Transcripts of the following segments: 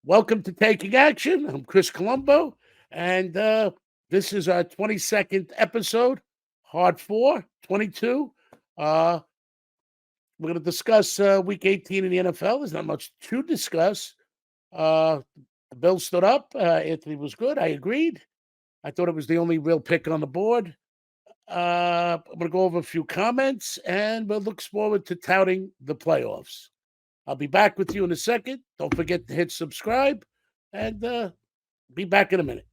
Welcome to Taking Action. I'm Chris Colombo, and this is our 22nd episode, Hard 4, 22. We're going to discuss Week 18 in the NFL. There's not much to discuss. The Bills stood up. Anthony was good. I agreed. I thought it was the only real pick on the board. I'm going to go over a few comments, and we'll look forward to touting the playoffs. I'll be back with you in a second. Don't forget to hit subscribe, and be back in a minute.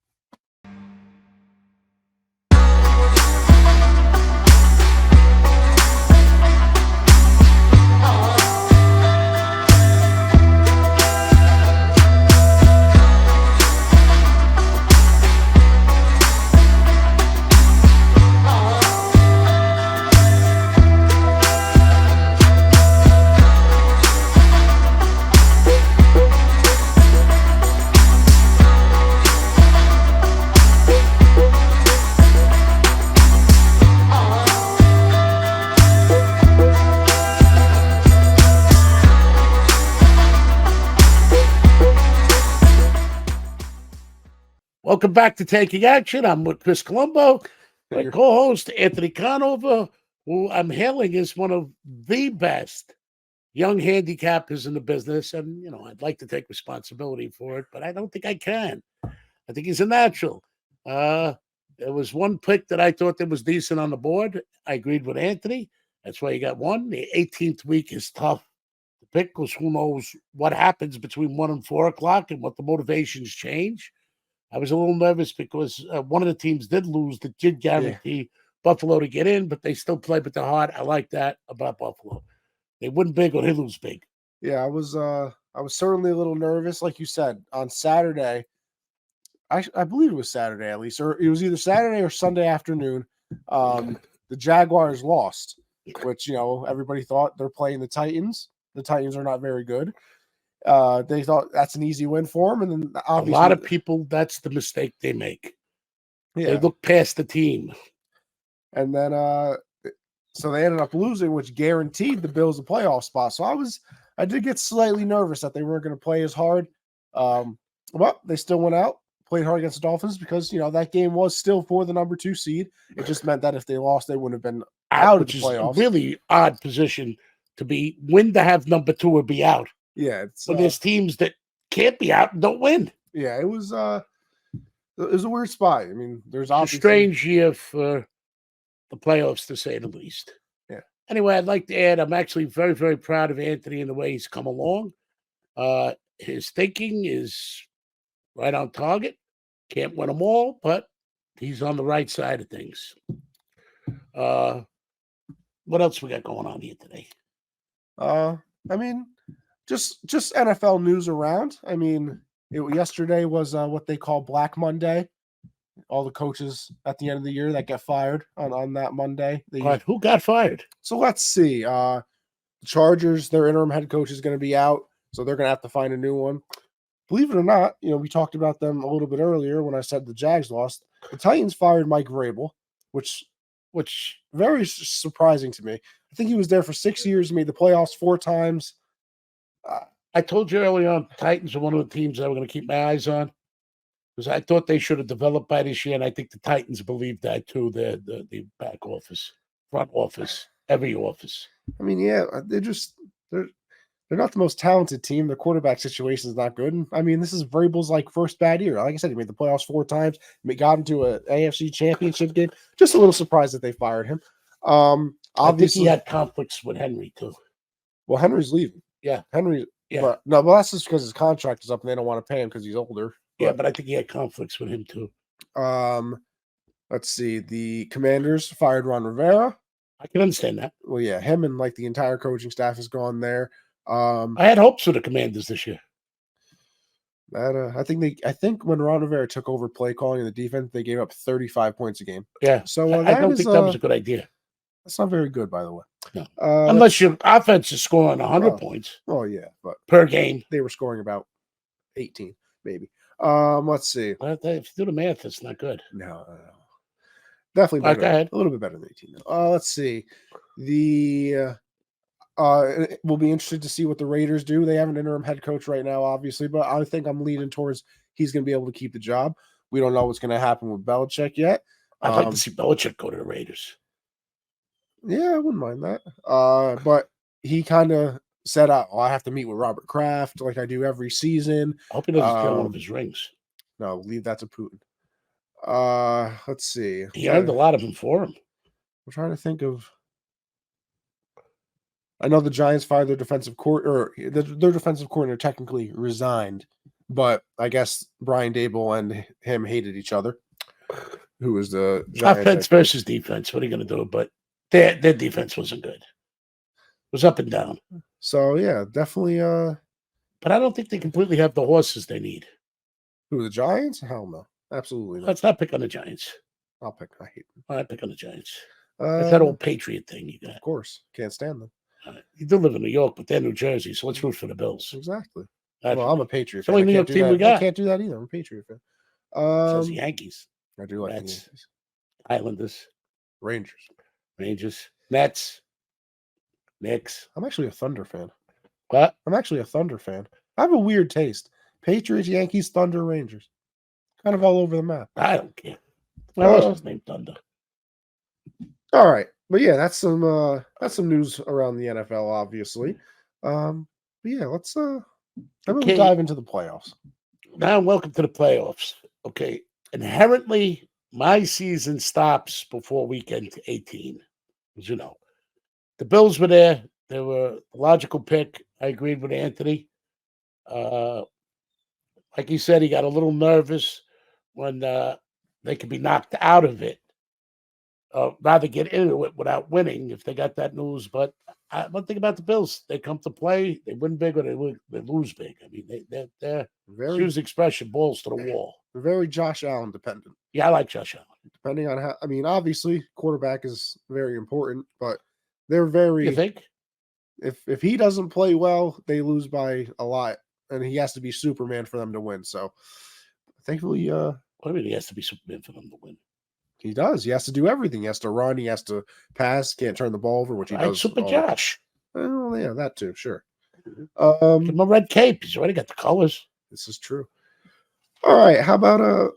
Welcome back to Taking Action. I'm with Chris Colombo, my co-host Anthony Conover, who I'm hailing as one of the best young handicappers in the business. And, I'd like to take responsibility for it, but I don't think I can. I think he's a natural. There was one pick that I thought that was decent on the board. I agreed with Anthony. That's why you got one. The 18th week is tough to pick because who knows what happens between 1 and 4 o'clock and what the motivations change. I was a little nervous because one of the teams did lose that did guarantee Buffalo to get in, but they still played with their heart. I like that about Buffalo. They win big or they lose big. Yeah, I was certainly a little nervous, like you said, on Saturday. I believe it was Saturday at least, or it was either Saturday or Sunday afternoon. The Jaguars lost, which everybody thought they're playing the Titans. The Titans are not very good. They thought that's an easy win for them, and then obviously a lot of people, that's the mistake they make. Yeah. They look past the team, and then so they ended up losing, which guaranteed the Bills a playoff spot. So I did get slightly nervous that they weren't going to play as hard. But they still went out, played hard against the Dolphins because that game was still for the number 2 seed. It just meant that if they lost, they wouldn't have been out of the playoffs. Which is a really odd position to be. Win to have number 2 or be out. Yeah, when there's teams that can't be out and don't win. Yeah, it was a weird spot. I mean, there's obviously a strange year for the playoffs, to say the least. Yeah. Anyway, I'd like to add, I'm actually very, very proud of Anthony and the way he's come along. His thinking is right on target. Can't win them all, but he's on the right side of things. What else we got going on here today? I mean, just NFL news around. I mean, yesterday was what they call Black Monday. All the coaches at the end of the year that get fired on that Monday. Right, who got fired? So let's see. The Chargers, their interim head coach is going to be out, so they're going to have to find a new one. Believe it or not, we talked about them a little bit earlier when I said the Jags lost. The Titans fired Mike Vrabel, which very surprising to me. I think he was there for 6 years, made the playoffs 4 times. I told you earlier on, Titans are one of the teams that I'm going to keep my eyes on because I thought they should have developed by this year, and I think the Titans believe that too. The back office, front office, every office. I mean, yeah, they're not the most talented team. Their quarterback situation is not good. And, I mean, this is Vrabel's first bad year. Like I said, he made the playoffs 4 times. He got into an AFC championship game. Just a little surprised that they fired him. Obviously, I think he had conflicts with Henry too. Well, Henry's leaving. Yeah, Henry. Yeah, but that's just because his contract is up and they don't want to pay him because he's older. Yeah, but I think he had conflicts with him too. Let's see. The Commanders fired Ron Rivera. I can understand that. Well, yeah, him and the entire coaching staff is gone there. I had hopes for the Commanders this year. I think when Ron Rivera took over play calling in the defense, they gave up 35 points a game. Yeah, so I don't think that was a good idea. That's not very good, by the way. No. Unless your offense is scoring 100 points. Oh, yeah. But per game. They were scoring about 18, maybe. Let's see. If you do the math, it's not good. No. Definitely better. A little bit better than 18. Let's see. We'll be interested to see what the Raiders do. They have an interim head coach right now, obviously, but I think I'm leaning towards he's going to be able to keep the job. We don't know what's going to happen with Belichick yet. I'd like to see Belichick go to the Raiders. Yeah, I wouldn't mind that. But he kind of said, I have to meet with Robert Kraft like I do every season. I hope he doesn't steal one of his rings. No, leave that to Putin. Let's see. He earned a lot of them for him. I'm trying to think of. I know the Giants fired their defensive their defensive coordinator technically resigned, but I guess Brian Dable and him hated each other. Who was the Giants offense versus defense? What are you going to do? But their defense wasn't good. It was up and down. So yeah, definitely. But I don't think they completely have the horses they need. Who, the Giants? Hell no, absolutely not. Let's not pick on the Giants. I hate them. I pick on the Giants. It's that old Patriot thing you got. Of course, can't stand them. You do live in New York, but they're New Jersey, so let's root for the Bills. Exactly. Well, I'm a Patriot fan. Only New York team we got. I can't do that either. I'm a Patriot fan. So the Yankees. I do like the Yankees. Islanders. Rangers. Mets. Knicks. I'm actually a Thunder fan. What? I'm actually a Thunder fan. I have a weird taste. Patriots, Yankees, Thunder, Rangers. Kind of all over the map. I don't care. My horse is named Thunder. All right. But yeah, that's some news around the NFL, obviously. But yeah, let's dive into the playoffs. Now, welcome to the playoffs. Okay. Inherently, my season stops before weekend 18, as you know. The Bills were there. They were a logical pick. I agreed with Anthony. Like he said, he got a little nervous when they could be knocked out of it. Rather get into it without winning if they got that news. But one thing about the Bills, they come to play, they win big or they lose big. I mean, they're very, use expression, balls to the wall. They're very Josh Allen dependent. Yeah, I like Josh Allen. Depending on how, I mean, obviously, quarterback is very important, but they're very. You think? If he doesn't play well, they lose by a lot, and he has to be Superman for them to win. So, thankfully, what do you mean he has to be Superman for them to win? He does. He has to do everything. He has to run. He has to pass. Can't turn the ball over, which he does. Super Josh. Oh, yeah, that too. Sure. Give him a red cape. He's already got the colors. This is true. All right. How about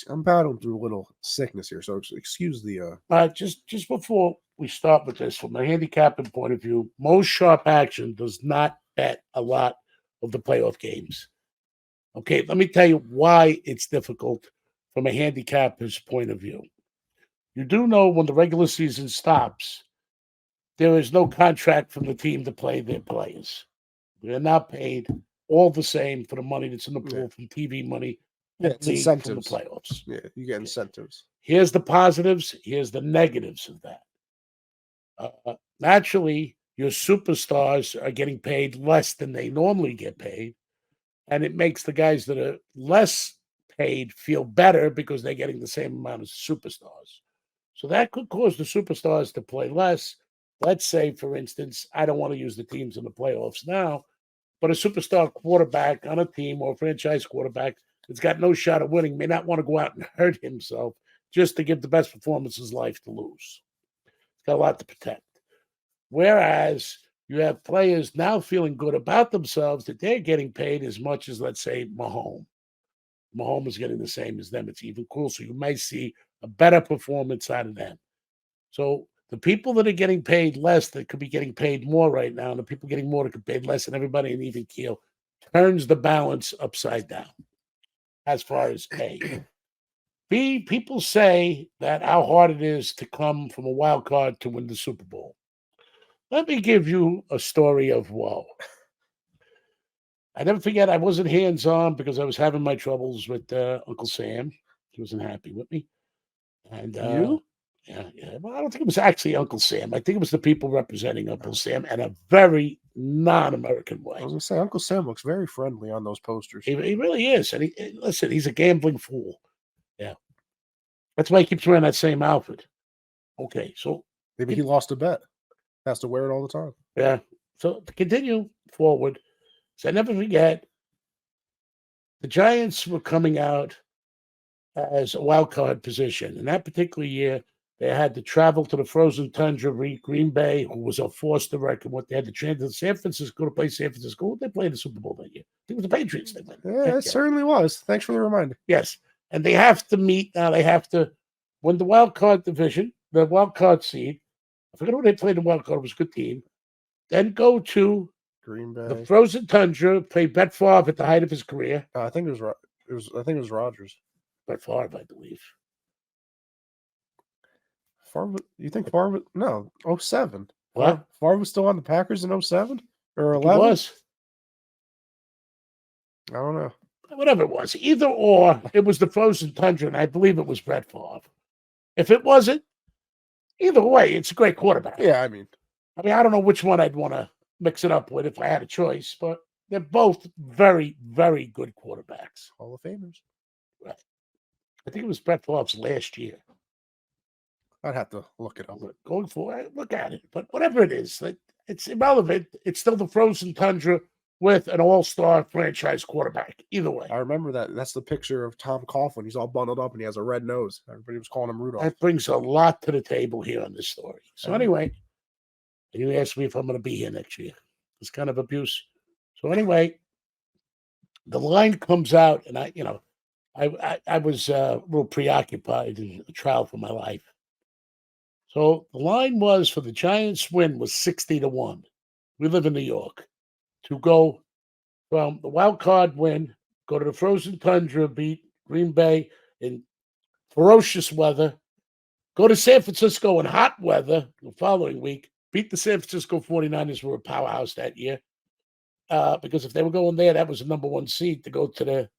I'm battling through a little sickness here, so excuse the. Just before we start with this, from a handicapping point of view, most sharp action does not bet a lot of the playoff games. Okay, let me tell you why it's difficult. From a handicapper's point of view, you do know when the regular season stops, there is no contract from the team to play their players. They're not paid all the same for the money that's in the pool from TV money. Yeah, it's incentives from the playoffs. Yeah, you get incentives. Here's the positives. Here's the negatives of that. Naturally, your superstars are getting paid less than they normally get paid, and it makes the guys that are less paid feel better because they're getting the same amount of superstars. So that could cause the superstars to play less. Let's say, for instance, I don't want to use the teams in the playoffs now, but a superstar quarterback on a team or a franchise quarterback that's got no shot of winning may not want to go out and hurt himself just to give the best performance of his life to lose. He's got a lot to protect. Whereas you have players now feeling good about themselves that they're getting paid as much as, let's say, Mahomes. Mahomes is getting the same as them. It's even cool. So you might see a better performance out of them. So the people that are getting paid less that could be getting paid more right now, and the people getting more that could be paid less, and everybody in even keel turns the balance upside down as far as A. B, people say that how hard it is to come from a wild card to win the Super Bowl. Let me give you a story of woe. I never forget, I wasn't hands-on because I was having my troubles with Uncle Sam. He wasn't happy with me. And you? Yeah. Well, I don't think it was actually Uncle Sam. I think it was the people representing Uncle Sam in a very non-American way. I was going to say, Uncle Sam looks very friendly on those posters. He really is. And listen, he's a gambling fool. Yeah. That's why he keeps wearing that same outfit. Okay, so. Maybe he lost a bet. Has to wear it all the time. Yeah. So to continue forward. So I never forget, the Giants were coming out as a wild card position. In that particular year, They had to travel to the frozen tundra, Green Bay, who was a force to reckon with. They had to travel to San Francisco to play San Francisco. They played the Super Bowl that year. I think it was the Patriots. They went. Yeah, it certainly was. Thanks for the reminder. Yes. And they have to meet now. They have to win the wild card division, the wild card seed. I forget who they played in the wild card. It was a good team. Then go to Green Bay, the frozen tundra, play Brett Favre at the height of his career. I think it was Rodgers. Brett Favre, I believe. Favre, you think Favre? No, 07. What? Favre was still on the Packers in 07 or He 11? was. I don't know. Whatever it was. Either or, it was the frozen tundra, and I believe it was Brett Favre. If it wasn't, either way, it's a great quarterback. Yeah, I mean, I don't know which one I'd want to mix it up with if I had a choice, but they're both very, very good quarterbacks. Hall of Famers. Right. I think it was Brett Favre's last year. I'd have to look it up. But going forward, look at it. But whatever it is, it's irrelevant. It's still the frozen tundra with an all-star franchise quarterback. Either way. I remember that. That's the picture of Tom Coughlin. He's all bundled up and he has a red nose. Everybody was calling him Rudolph. That brings a lot to the table here on this story. So anyway, you asked me if I'm going to be here next year. It's kind of abuse. So anyway, the line comes out, and I was a little preoccupied in the trial for my life. So the line was for the Giants win was 60-1. We live in New York. To go from the wild card win, go to the frozen tundra, beat Green Bay in ferocious weather, go to San Francisco in hot weather the following week, beat the San Francisco 49ers, who were a powerhouse that year. Because if they were going there, that was the number one seed to go to the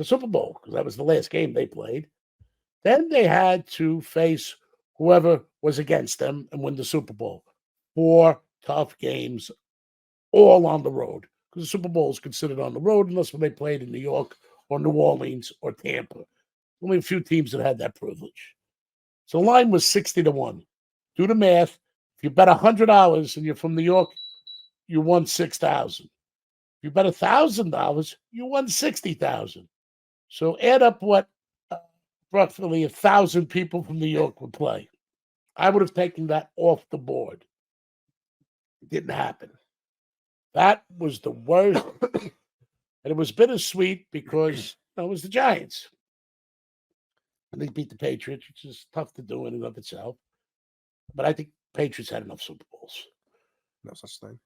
Super Bowl, because that was the last game they played. Then they had to face whoever was against them and win the Super Bowl. 4 tough games, all on the road, because the Super Bowl is considered on the road unless when they played in New York or New Orleans or Tampa. Only a few teams that had that privilege. So the line was 60-1. Do the math. If you bet $100 and you're from New York, you won $6,000. If you bet $1,000, you won $60,000. So add up what roughly 1,000 people from New York would play. I would have taken that off the board. It didn't happen. That was the worst. And it was bittersweet because it was the Giants. And they beat the Patriots, which is tough to do in and of itself. But I think Patriots had enough Super Bowls. No such thing.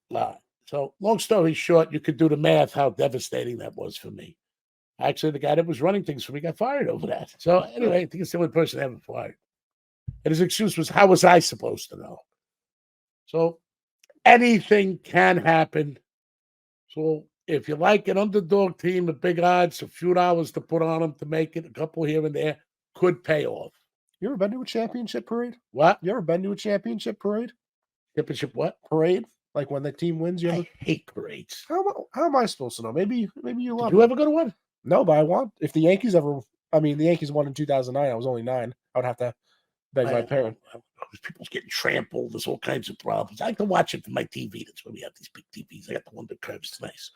So long story short, you could do the math how devastating that was for me. Actually, the guy that was running things for me got fired over that. So anyway, I think it's the only person I haven't fired. And his excuse was, how was I supposed to know? So anything can happen. So if you like an underdog team with big odds, a few dollars to put on them to make it, a couple here and there, could pay off. You ever been to a championship parade? What? You ever been to a championship parade? Championship what? Parade? Like when the team wins? I hate parades. How am I supposed to know? Maybe you love Did you ever go to one? No, but I want. If the Yankees ever, the Yankees won in 2009. I was only 9. I would have to beg my parents. People's getting trampled. There's all kinds of problems. I can watch it from my TV. That's why we have these big TVs. I got the one that curves. It's nice.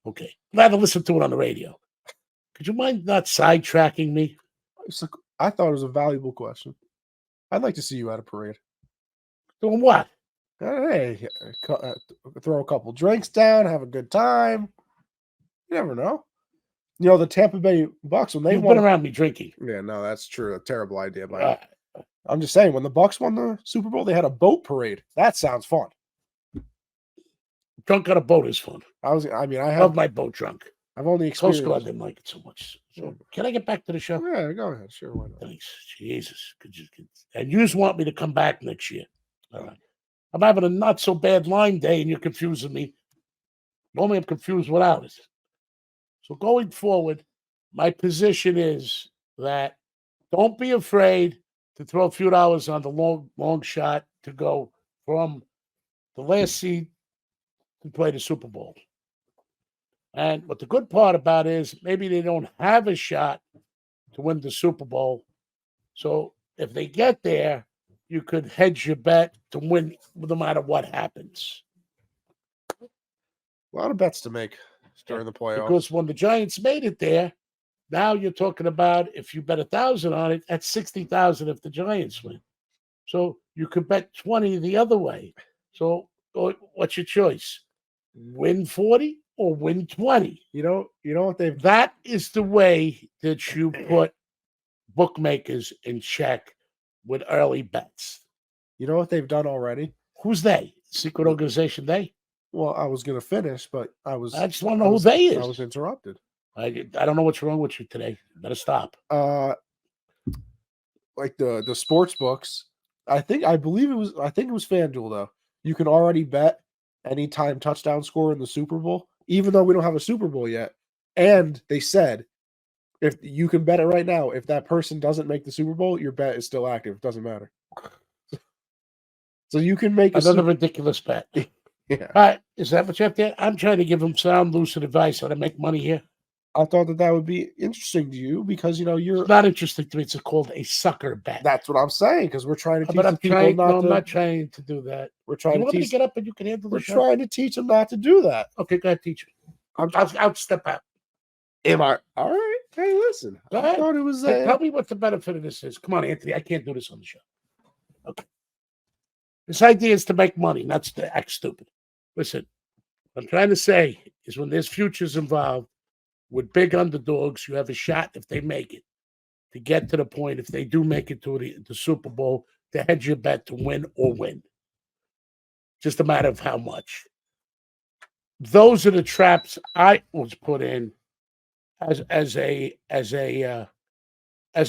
Okay. I'd rather listen to it on the radio. Could you mind not sidetracking me? I thought it was a valuable question. I'd like to see you at a parade. Doing what? Hey, throw a couple drinks down, have a good time. You never know. You know, the Tampa Bay Bucks, when they You've won. been around me drinking. Yeah, no, that's true. A terrible idea. I'm just saying, when the Bucks won the Super Bowl, they had a boat parade. That sounds fun. Drunk on a boat is fun. I love my boat drunk. I've only experienced. Coast Guard didn't like it so much. So can I get back to the show? Yeah, go ahead. Sure, why not? Thanks. Jesus. And you just want me to come back next year. All right. I'm having a not so bad line day and you're confusing me. Normally I'm confused without it. So going forward, my position is that don't be afraid to throw a few dollars on the long shot to go from the last seed to play the Super Bowl. And what the good part about it is maybe they don't have a shot to win the Super Bowl. So if they get there, you could hedge your bet to win no matter what happens. A lot of bets to make during the playoffs. Because when the Giants made it there, Now you're talking about if you bet 1,000 on it, that's 60,000 if the Giants win. So you could bet 20 the other way. So what's your choice? Win 40 or win 20? You know what they've That is the way that you put bookmakers in check with early bets. you know what they've done already? Who's they? Secret organization they? Well, I was gonna finish, but I just want to know who they is. I was interrupted. I don't know what's wrong with you today. Better stop. Like the sports books. I think it was FanDuel though. You can already bet anytime touchdown score in the Super Bowl, even though we don't have a Super Bowl yet. And they said if you can bet it right now, if that person doesn't make the Super Bowl, your bet is still active. It doesn't matter. So you can make another ridiculous bet. Yeah. All right. Is that what you have to? I'm trying to give him sound, lucid advice how to make money here. I thought that would be interesting to you because you're it's not interesting to me. It's called a sucker bet. That's what I'm saying because we're trying to teach I'm people not trying to do that. We're trying you to teach. Me to get up and you can handle the show? We're trying to teach them not to do that. Okay, go ahead, teach me. I'll step out. Am I all right? Hey, listen. I thought it was. Tell me what the benefit of this is. Come on, Anthony. I can't do this on the show. Okay. This idea is to make money, not to act stupid. Listen, what I'm trying to say is when there's futures involved with big underdogs, you have a shot if they make it to get to the point, if they do make it to the Super Bowl, to hedge your bet to win or win. Just a matter of how much. Those are the traps I was put in as a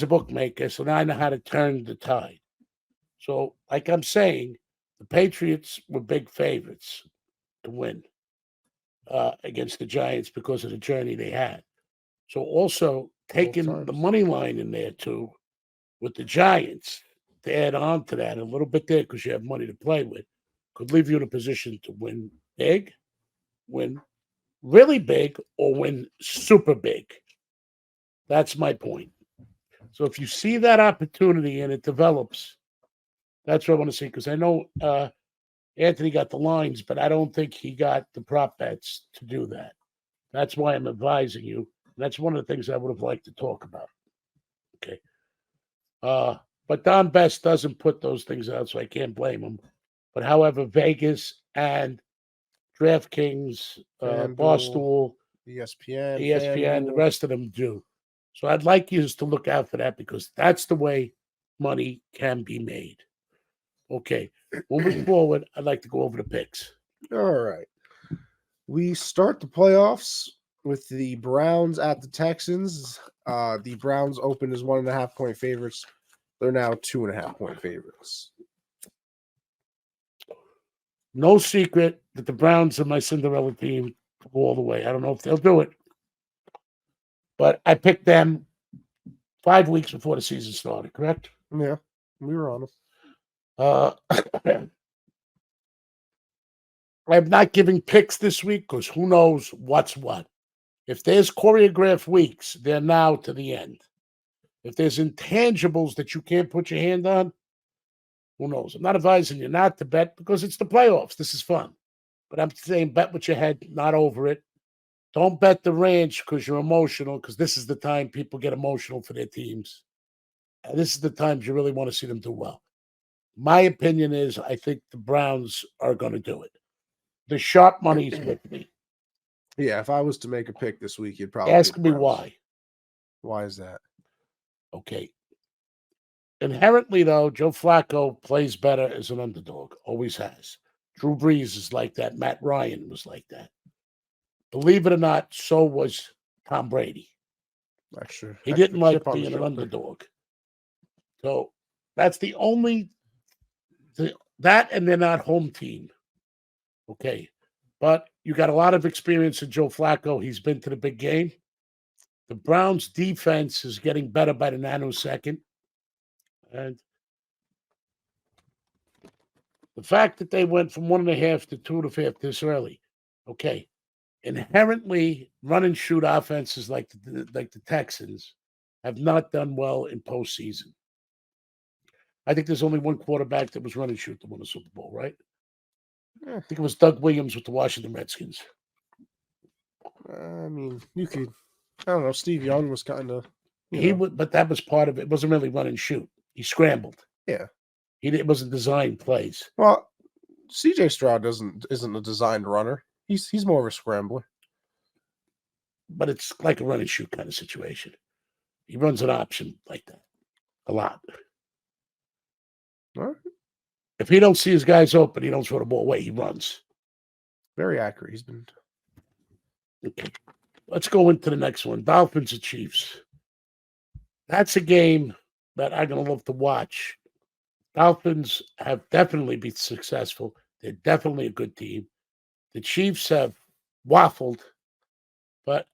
bookmaker, so now I know how to turn the tide. So, like I'm saying, the Patriots were big favorites to win against the Giants because of the journey they had. So, also taking the money line in there too with the Giants to add on to that a little bit there because you have money to play with could leave you in a position to win big, win really big, or win super big. That's my point. So if you see that opportunity and it develops, that's what I want to see because I know Anthony got the lines, but I don't think he got the prop bets to do that. That's why I'm advising you. That's one of the things I would have liked to talk about. Okay. But Don Best doesn't put those things out, so I can't blame him. But however, Vegas and DraftKings, Barstool, ESPN, the rest of them do. So I'd like you to look out for that because that's the way money can be made. Okay. Moving forward, I'd like to go over the picks. All right. We start the playoffs with the Browns at the Texans. The Browns opened as 1.5 point favorites. They're now 2.5 point favorites. No secret that the Browns are my Cinderella team to go all the way. I don't know if they'll do it. But I picked them 5 weeks before the season started, correct? Yeah, we were on them. I'm not giving picks this week because who knows what's what. If there's choreographed weeks, they're now to the end. If there's intangibles that you can't put your hand on, who knows? I'm not advising you not to bet because it's the playoffs. This is fun. But I'm saying bet with your head, not over it. Don't bet the ranch because you're emotional because this is the time people get emotional for their teams. And this is the times you really want to see them do well. My opinion is I think the Browns are going to do it. The sharp money's with me. Yeah, if I was to make a pick this week, you'd probably ask me why. Why is that? Okay. Inherently, though, Joe Flacco plays better as an underdog. Always has. Drew Brees is like that. Matt Ryan was like that. Believe it or not, so was Tom Brady. Actually, he didn't like being an underdog. So that's the only that, and they're not home team. Okay. But you got a lot of experience in Joe Flacco. He's been to the big game. The Browns' defense is getting better by the nanosecond. And the fact that they went from 1.5 to 2.5 this early, okay. Inherently, run and shoot offenses like the Texans have not done well in postseason. I think there's only one quarterback that was run and shoot to win the Super Bowl, right? I think it was Doug Williams with the Washington Redskins. I mean, you could I don't know. Steve Young was kind of But that was part of it. It wasn't really run and shoot. He scrambled. Yeah. It wasn't designed plays. Well, CJ Stroud isn't a designed runner. He's more of a scrambler. But it's like a run and shoot kind of situation. He runs an option like that a lot. All right. If he don't see his guys open, he don't throw the ball away. He runs. Very accurate. He's been okay. Let's go into the next one. Dolphins and Chiefs. That's a game that I'm going to love to watch. Dolphins have definitely been successful. They're definitely a good team. The Chiefs have waffled, but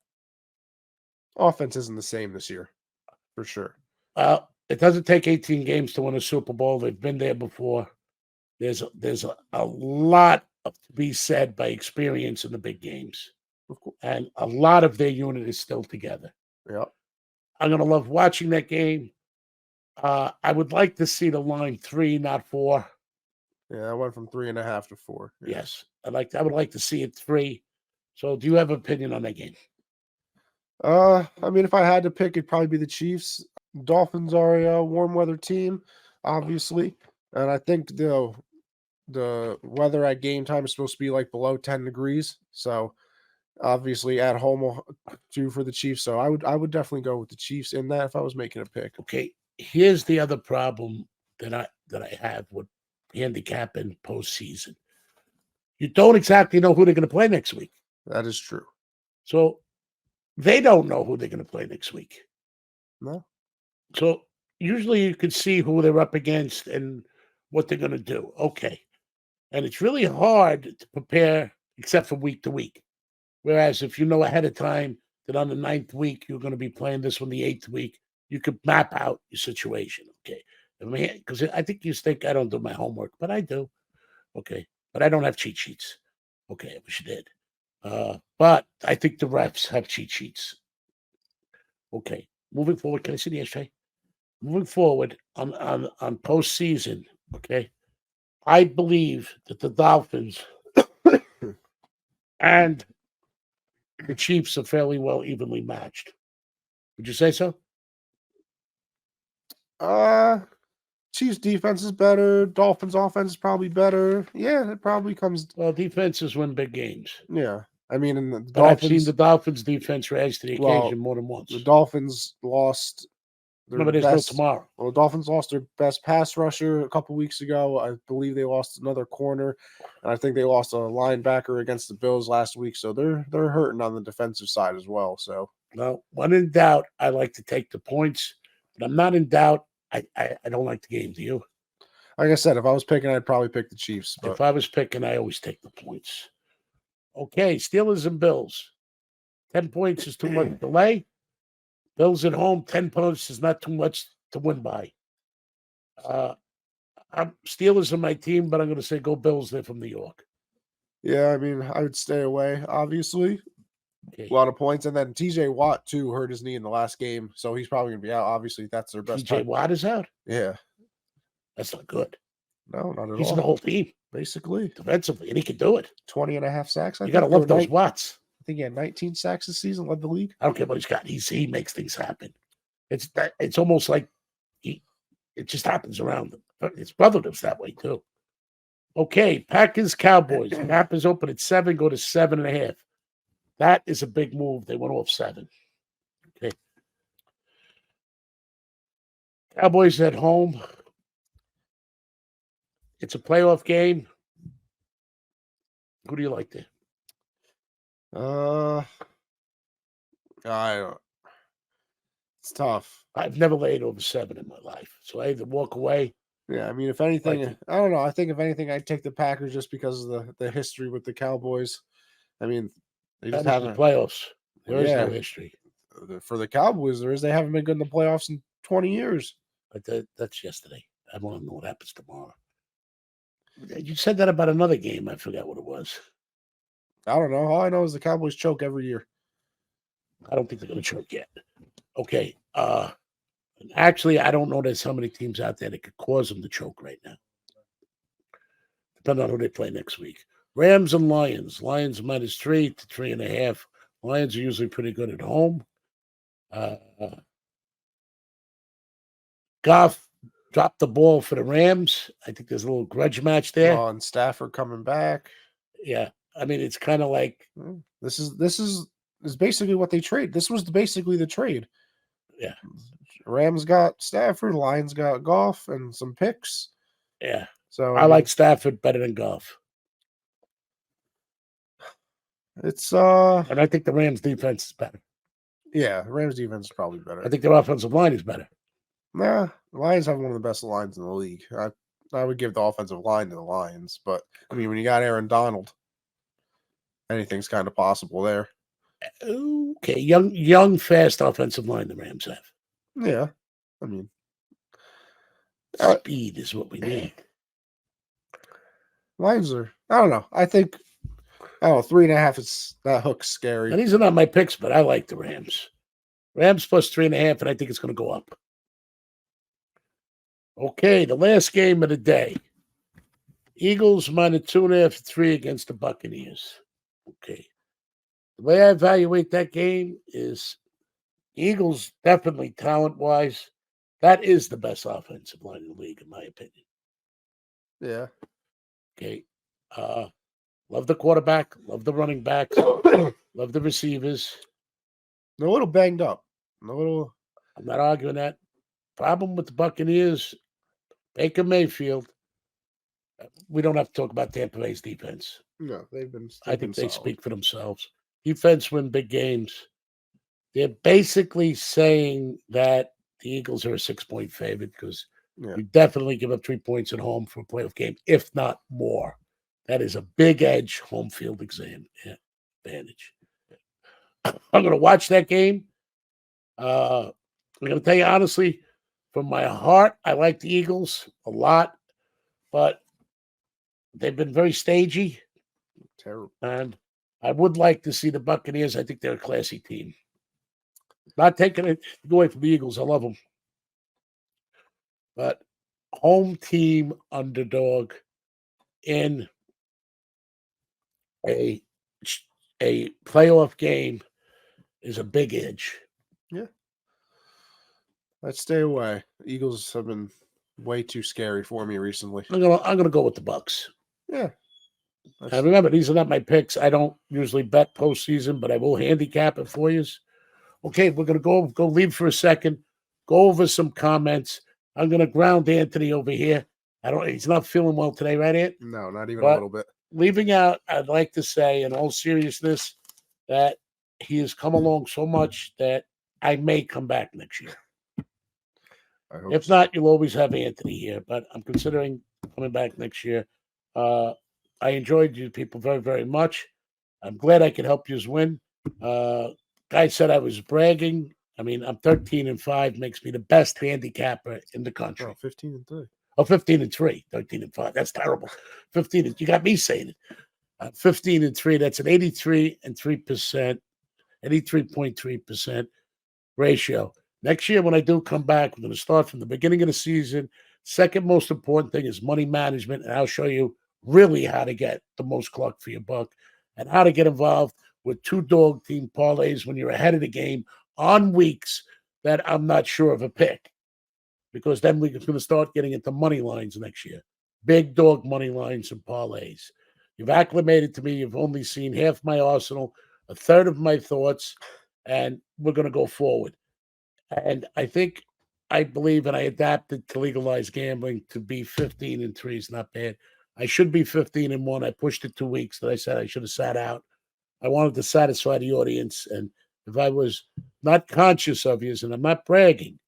offense isn't the same this year, for sure. It doesn't take 18 games to win a Super Bowl. They've been there before. There's a lot to be said by experience in the big games, and a lot of their unit is still together. Yeah, I'm going to love watching that game. I would like to see the line 3, not 4. Yeah, I went from 3.5 to 4. Yeah. Yes, I would like to see it 3. So, do you have an opinion on that game? I mean, if I had to pick, it'd probably be the Chiefs. Dolphins are a warm weather team, obviously, and I think the weather at game time is supposed to be like below 10 degrees. So, obviously, at home too for the Chiefs. So, I would definitely go with the Chiefs in that if I was making a pick. Okay, here's the other problem that I have with handicapping postseason. You don't exactly know who they're going to play next week. That is true. So they don't know who they're going to play next week. No. So usually you can see who they're up against and what they're going to do. Okay. And it's really hard to prepare except from week to week. Whereas if you know ahead of time that on the 9th week you're going to be playing this one the 8th week, you could map out your situation. Okay. Because I think you think I don't do my homework, but I do. Okay. But I don't have cheat sheets. Okay. I wish I did. But I think the refs have cheat sheets. Okay. Moving forward, can I see the ashtray? Moving forward on postseason, okay, I believe that the Dolphins and the Chiefs are fairly well evenly matched. Would you say so? Chiefs defense is better. Dolphins offense is probably better. Yeah, it probably comes. Well, defenses win big games. Yeah, I mean, in the but I've seen the Dolphins defense rise to the occasion more than once. The Dolphins lost their there's best no tomorrow. Well, the Dolphins lost their best pass rusher a couple weeks ago. I believe they lost another corner, and I think they lost a linebacker against the Bills last week. So they're hurting on the defensive side as well. So, well, when in doubt, I like to take the points, but I'm not in doubt. I don't like the game. Do you? Like I said, if I was picking, I'd probably pick the Chiefs. But if I was picking, I always take the points. Okay, Steelers and Bills. 10 points is too much delay. Bills at home, 10 points is not too much to win by. Steelers are my team, but I'm going to say go Bills. They're from New York. Yeah, I mean, I would stay away, obviously. Okay. A lot of points. And then TJ Watt, too, hurt his knee in the last game. So he's probably going to be out. Obviously, that's their best TJ Watt is out? Yeah. That's not good. No, not at all. He's in the whole team. Basically. Defensively, and he can do it. 20.5 sacks. You got to love those Watts. I think he had 19 sacks this season, led the league. I don't care what he's got. He makes things happen. It's almost like it just happens around him. His brother does that way, too. Okay, Packers, Cowboys. Map is open at 7, go to 7.5. That is a big move. They went off 7. Okay. Cowboys at home. It's a playoff game. Who do you like there? It's tough. I've never laid over 7 in my life, so I either walk away. Yeah, I mean, if anything, I don't know. I think if anything, I'd take the Packers just because of the history with the Cowboys. I mean, they just haven't playoffs. There is no history for the Cowboys. There is. They haven't been good in the playoffs in 20 years. But that's yesterday. I want to know what happens tomorrow. You said that about another game. I forgot what it was. I don't know. All I know is the Cowboys choke every year. I don't think they're going to choke yet. Okay. Actually, I don't know there's so many teams out there that could cause them to choke right now. Depending on who they play next week. Rams and Lions. Lions -3 to 3.5. Lions are usually pretty good at home. Uh, Goff dropped the ball for the Rams. I think there's a little grudge match there. And Stafford coming back. Yeah, I mean it's kind of like This is basically what they trade. This was basically the trade. Yeah. Rams got Stafford, Lions got Goff, and some picks. Yeah. So I like Stafford better than Goff. It's And I think the Rams defense is better. Yeah, Rams defense is probably better. I think their offensive line is better. Nah, the Lions have one of the best lines in the league. I would give the offensive line to the Lions, but I mean when you got Aaron Donald, anything's kind of possible there. Okay, young, fast offensive line the Rams have. Yeah, I mean, speed is what we need. Lions are. I don't know. I think 3.5 is that hook's scary. And these are not my picks, but I like the Rams. Rams plus 3.5, and I think it's going to go up. Okay, the last game of the day. Eagles minus 2.5, 3 against the Buccaneers. Okay. The way I evaluate that game is Eagles definitely talent-wise, that is the best offensive line in the league, in my opinion. Yeah. Okay. Love the quarterback, love the running backs, love the receivers. They're a little banged up. I'm not arguing that. Problem with the Buccaneers, Baker Mayfield. We don't have to talk about Tampa Bay's defense. No, I think they speak for themselves. Defense win big games. They're basically saying that the Eagles are a 6-point favorite because you definitely give up 3 points at home for a playoff game, if not more. That is a big edge home field advantage. I'm going to watch that game. I'm going to tell you honestly, from my heart, I like the Eagles a lot, but they've been very stagey. Terrible. And I would like to see the Buccaneers. I think they're a classy team. Not taking it away from the Eagles. I love them. But home team underdog in a playoff game is a big edge. Yeah. I'd stay away. Eagles have been way too scary for me recently. I'm gonna go with the Bucs. Yeah. And remember, these are not my picks. I don't usually bet postseason, but I will handicap it for you. Okay, we're gonna go leave for a second. Go over some comments. I'm gonna ground Anthony over here. He's not feeling well today, right, Ant? No, not even a little bit. Leaving out, I'd like to say, in all seriousness, that he has come along so much that I may come back next year. If not, you'll always have Anthony here, but I'm considering coming back next year. I enjoyed you people very, very much. I'm glad I could help you win. Guy said I was bragging. I mean, I'm 13-5, makes me the best handicapper in the country. 15-3. Oh, 15-3, 13-5. That's terrible. 15. You got me saying it. 15-3. That's an 83.3%, 83.3% ratio. Next year, when I do come back, we're going to start from the beginning of the season. Second most important thing is money management, and I'll show you really how to get the most cluck for your buck and how to get involved with 2-dog team parlays when you're ahead of the game on weeks that I'm not sure of a pick. Because then we're going to start getting into money lines next year. Big dog money lines and parlays. You've acclimated to me. You've only seen half my arsenal, a third of my thoughts, and we're going to go forward. And I believe, and I adapted to legalize gambling to be 15-3 is not bad. I should be 15-1. I pushed it 2 weeks that I said I should have sat out. I wanted to satisfy the audience. And if I was not conscious of you, and I'm not bragging,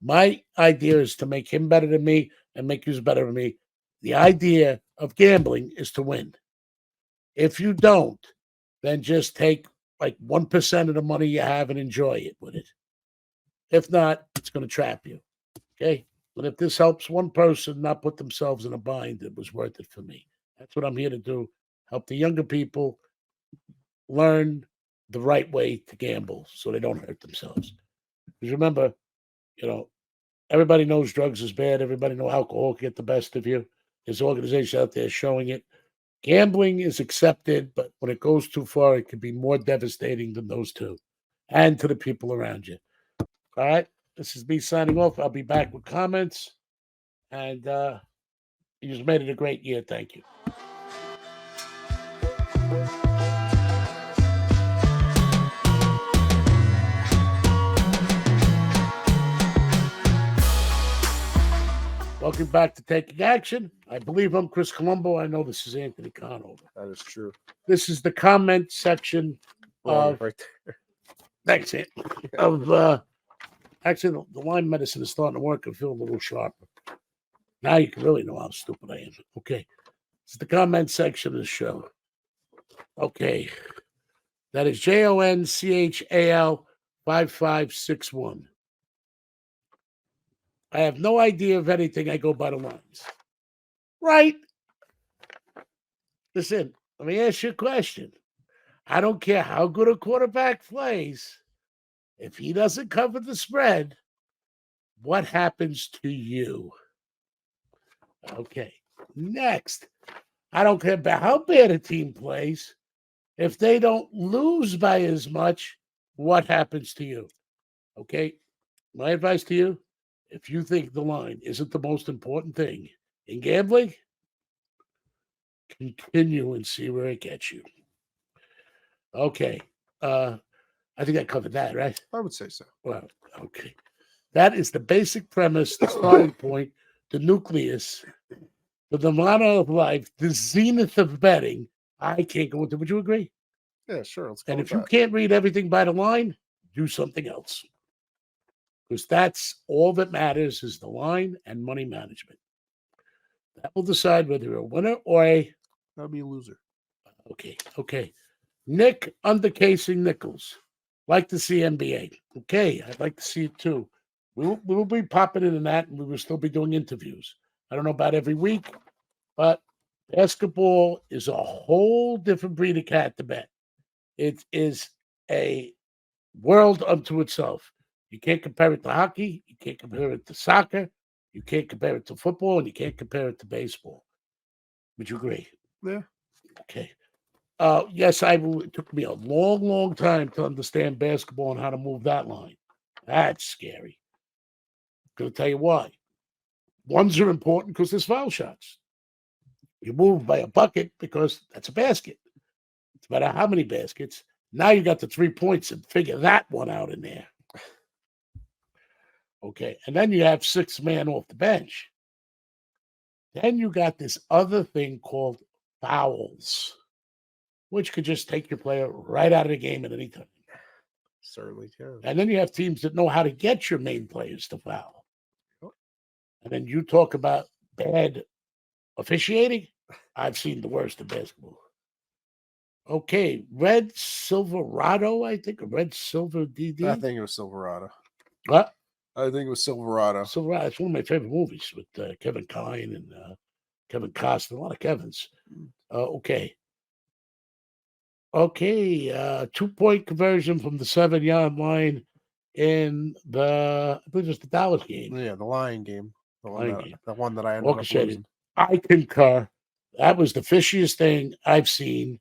my idea is to make him better than me and make you better than me. The idea of gambling is to win. If you don't, then just take like 1% of the money you have and enjoy it with it. If not, it's going to trap you. Okay? But if this helps one person not put themselves in a bind, it was worth it for me. That's what I'm here to do. Help the younger people learn the right way to gamble so they don't hurt themselves. Because remember, everybody knows drugs is bad. Everybody knows alcohol can get the best of you. There's organizations out there showing it. Gambling is accepted, but when it goes too far, it can be more devastating than those two and to the people around you. All right. This is me signing off. I'll be back with comments. And you just made it a great year. Thank you. Welcome back to Taking Action. I believe I'm Chris Colombo. I know this is Anthony Conover. That is true. This is the comment section of right thanks, Anthony. Of actually the line medicine is starting to work and feel a little sharper. Now you can really know how stupid I am. Okay. It's the comment section of the show. Okay. That is JONCHAL 5561. I have no idea of anything. I go by the lines. Right? Listen, let me ask you a question. I don't care how good a quarterback plays. If he doesn't cover the spread, what happens to you? Okay. Next. I don't care about how bad a team plays. If they don't lose by as much, what happens to you? Okay. My advice to you, if you think the line isn't the most important thing in gambling, continue and see where it gets you. Okay. I think I covered that, right? I would say so. Well, okay. That is the basic premise, the starting point, the nucleus, the nirvana of life, the zenith of betting. I can't go into. Would you agree? Yeah, sure. Let's go. And with if you that. can't read everything by the line, do something else. Because that's all that matters is the line and money management. That will decide whether you're a winner or a... That'll be a loser. Okay. Nick Undercasing Nichols. Like to see NBA. Okay, I'd like to see it too. We will be popping in that, and we will still be doing interviews. I don't know about every week, but basketball is a whole different breed of cat to bet. It is a world unto itself. You can't compare it to hockey. You can't compare it to soccer. You can't compare it to football, and you can't compare it to baseball. Would you agree? Yeah. Okay. Yes, it took me a long, long time to understand basketball and how to move that line. That's scary. I'm going to tell you why. Ones are important because there's foul shots. You move by a bucket because that's a basket. It's no matter how many baskets. Now you got the 3 points and figure that one out in there. Okay. And then you have 6 man off the bench. Then you got this other thing called fouls, which could just take your player right out of the game at any time. Certainly can. And then you have teams that know how to get your main players to foul. And then you talk about bad officiating. I've seen the worst of basketball. Okay, Red Silverado, I think, or Red Silver DD. I think it was Silverado. What? I think it was Silverado. Silverado. It's one of my favorite movies with Kevin Kline and Kevin Costner. A lot of Kevins. Okay. 2-point conversion from the 7-yard line in I believe it was the Dallas game. Yeah, the Lion game. The one that I ended up Orchestrated. losing. I concur. That was the fishiest thing I've seen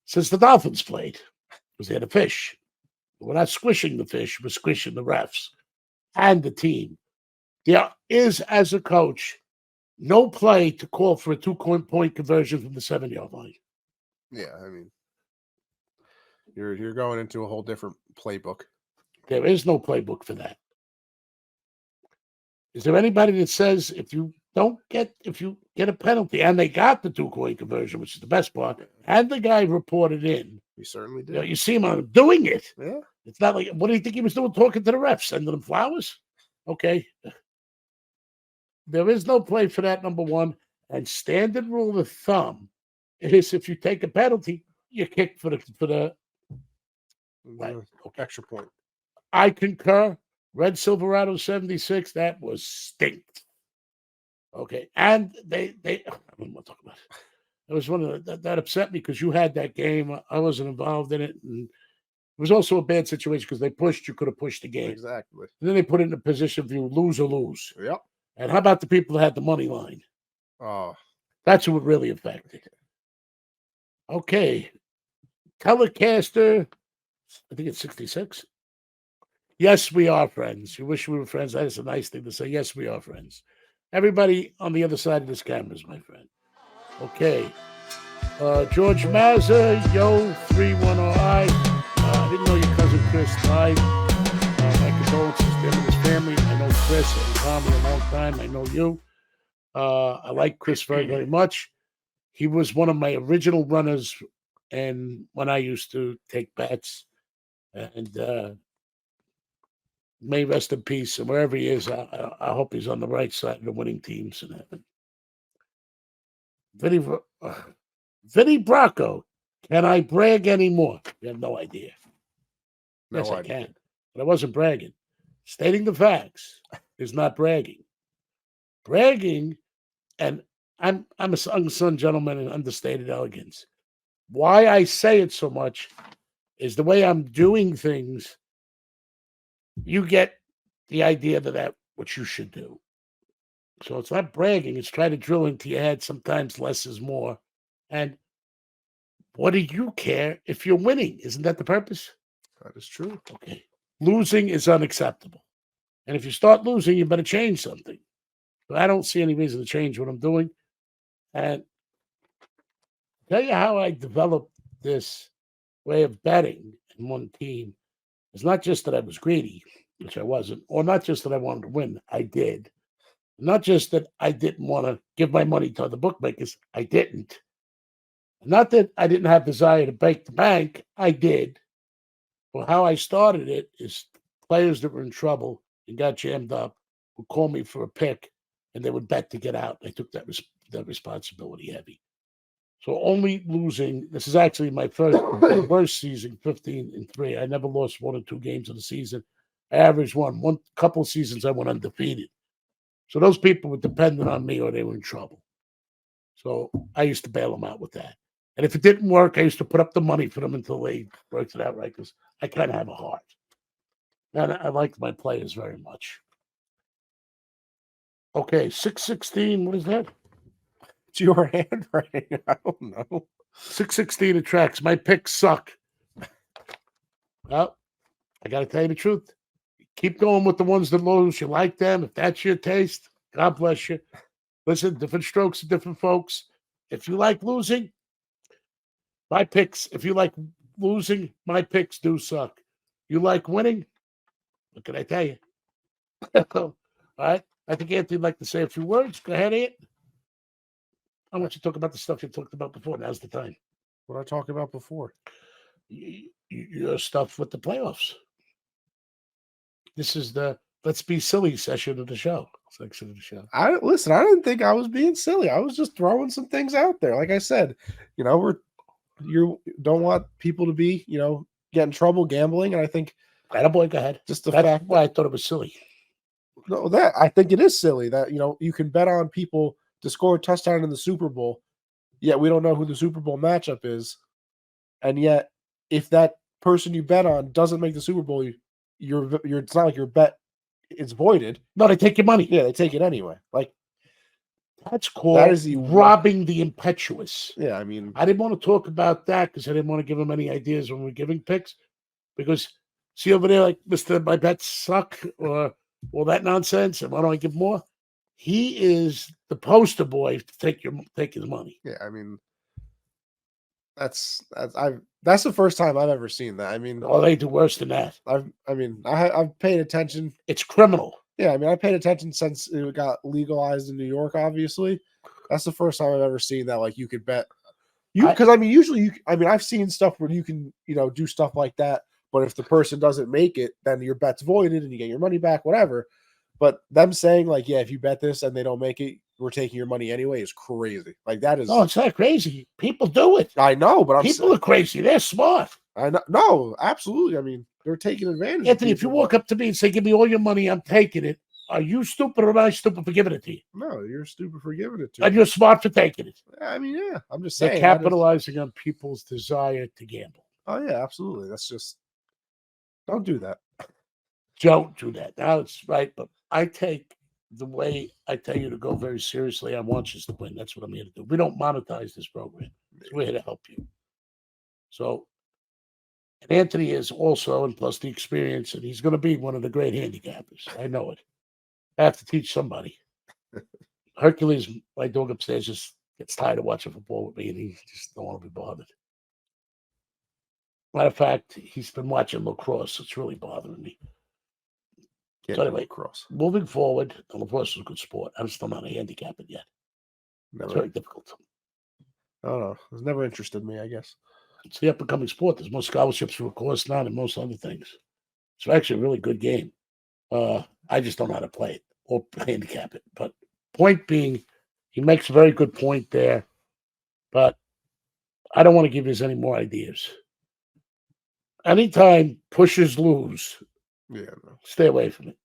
since the Dolphins played. Because they had a fish. We're not squishing the fish. We're squishing the refs and the team. There is, as a coach, no play to call for a 2-point conversion from the 7-yard line. Yeah, I mean, you're going into a whole different playbook. There is no playbook for that. Is there anybody that says if you get a penalty and they got the 2-point conversion, which is the best part, and the guy reported in? You certainly did. You see him on doing it. Yeah. It's not like, what do you think he was doing talking to the refs, sending them flowers? Okay. There is no play for that, number one. And standard rule of thumb is if you take a penalty, you kick for the right. Okay. Extra point. I concur. Red Silverado 76, that was stinked. Okay. And they I don't want to talk about it. It was one of that upset me because you had that game. I wasn't involved in it. And it was also a bad situation because they pushed, you could have pushed the game. Exactly. And then they put it in a position of you lose or lose. Yep. And how about the people that had the money line? Oh. That's who it really affected. Okay. Telecaster, I think it's 66. Yes, we are friends. You wish we were friends. That is a nice thing to say. Yes, we are friends. Everybody on the other side of this camera is my friend. Okay. George Mazza, yo, 310I. I didn't know your cousin Chris died. My condolences to him and his family. I know Chris and Tommy a long time. I know you. I like Chris very, very much. He was one of my original runners, and when I used to take bets, and may rest in peace. And wherever he is, I hope he's on the right side of the winning teams in heaven. Vinny Bracco, can I brag anymore? You have no idea. Yes, I can. But I wasn't bragging. Stating the facts is not bragging. Bragging, and I'm a unsung gentleman in understated elegance. Why I say it so much is the way I'm doing things. You get the idea that what you should do. So it's not bragging. It's trying to drill into your head. Sometimes less is more. And what do you care if you're winning? Isn't that the purpose? That is true. Okay. Losing is unacceptable. And if you start losing, you better change something. But I don't see any reason to change what I'm doing. And tell you how I developed this way of betting in one team. It's not just that I was greedy, which I wasn't, or not just that I wanted to win. I did. Not just that I didn't want to give my money to other bookmakers. I didn't. Not that I didn't have desire to break the bank. I did. Well, how I started it is players that were in trouble and got jammed up would call me for a pick, and they would bet to get out. I took that responsibility heavy. So only losing. This is actually my worst season, 15-3. I never lost 1 or 2 games in the season. I averaged one couple of seasons. I went undefeated. So those people were dependent on me, or they were in trouble. So I used to bail them out with that. And if it didn't work, I used to put up the money for them until they worked it out right, because I kind of have a heart. And I like my players very much. Okay, 616, what is that? It's your handwriting. I don't know. 616 attracts. My picks suck. Well, I got to tell you the truth. Keep going with the ones that lose. You like them. If that's your taste, God bless you. Listen, different strokes for different folks. If you like losing, my picks. If you like losing, my picks do suck. You like winning? What can I tell you? All right. I think Anthony'd like to say a few words. Go ahead, Ant. I want you to talk about the stuff you talked about before. Now's the time. What did I talk about before? Your stuff with the playoffs. This is the let's be silly session of the show. Section of the show. I didn't think I was being silly. I was just throwing some things out there. Like I said, you don't want people to be, get in trouble gambling. And I think boy, go ahead. Just the That's fact why I thought it was silly. No, that I think it is silly that you can bet on people to score a touchdown in the Super Bowl, yet we don't know who the Super Bowl matchup is, and yet if that person you bet on doesn't make the Super Bowl, you're it's not like your bet is voided. No, they take your money. Yeah, they take it anyway. Like that's called robbing the impetuous. Yeah, I mean, I didn't want to talk about that because I didn't want to give him any ideas when we're giving picks. Because see over there, like Mr. My bets suck or all that nonsense, and why don't I give more? He is the poster boy to take his money. Yeah, I mean, that's the first time I've ever seen that. I mean, they do worse than that. I've paid attention. It's criminal. Yeah, I mean, I paid attention since it got legalized in New York. Obviously, that's the first time I've ever seen that. Like, you could bet because usually I've seen stuff where you can do stuff like that. But if the person doesn't make it, then your bet's voided and you get your money back, whatever. But them saying like, yeah, if you bet this and they don't make it, we're taking your money anyway is crazy. Like that is. No, it's not crazy. People do it. I know, but people are crazy. They're smart. I know. No, absolutely. I mean, they're taking advantage. Anthony, if you walk up to me and say, "Give me all your money, I'm taking it," are you stupid or am I stupid for giving it to you? No, you're stupid for giving it to. And you're smart for taking it. I mean, yeah, I'm just saying. They're capitalizing on people's desire to gamble. Oh yeah, absolutely. That's just. Don't do that. Don't do that. Now it's right, but I take the way I tell you to go very seriously. I want you to win. That's what I'm here to do. We don't monetize this program. We're here to help you. So And Anthony is also, and plus the experience, and he's going to be one of the great handicappers. I know it. I have to teach somebody. Hercules, my dog upstairs, just gets tired of watching football with me, and he just don't want to be bothered. Matter of fact, he's been watching lacrosse. It's really bothering me. So anyway, lacrosse. Moving forward, lacrosse is a good sport. I'm still not a handicapper yet. It's very difficult. I don't know. It's never interested me, I guess. It's the up-and-coming sport. There's more scholarships for lacrosse now than most other things. It's actually a really good game. I just don't know how to play it or handicap it. But point being, he makes a very good point there. But I don't want to give you any more ideas. Anytime pushers lose, stay away from it.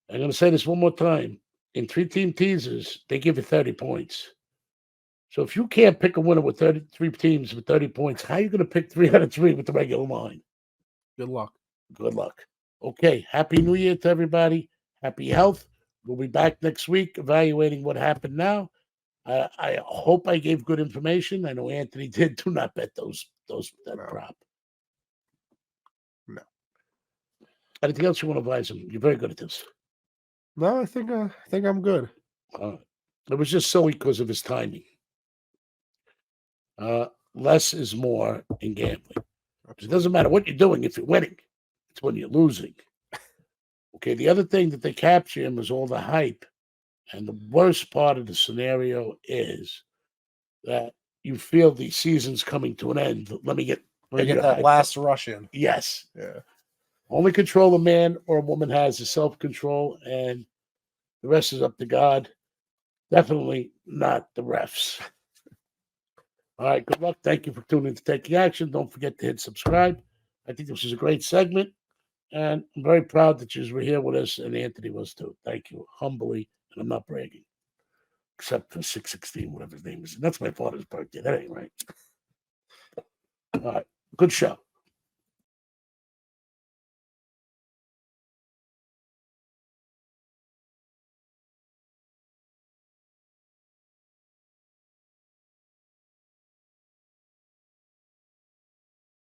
I'm going to say this one more time. In 3-team teasers, they give you 30 points. So if you can't pick a winner with 33 teams with 30 points, how are you going to pick 3 out of 3 with the regular line? Good luck. Good luck. Okay. Happy New Year to everybody. Happy health. We'll be back next week evaluating what happened now. I hope I gave good information. I know Anthony did. Do not bet that prop. No. Anything else you want to advise him? You're very good at this. No, I think I'm good. It was just silly because of his timing. Less is more in gambling. It doesn't matter what you're doing if you're winning. It's when you're losing. Okay, the other thing that they capture him is all the hype. And the worst part of the scenario is that you feel the season's coming to an end. Let me get that last rush in. Yes. Yeah. Only control a man or a woman has is self-control, and the rest is up to God. Definitely not the refs. All right, good luck. Thank you for tuning in to Taking Action. Don't forget to hit subscribe. I think this is a great segment, and I'm very proud that you were here with us, and Anthony was too. Thank you, humbly, and I'm not bragging, except for 616, whatever his name is. And that's my father's birthday. That ain't right. All right, good show.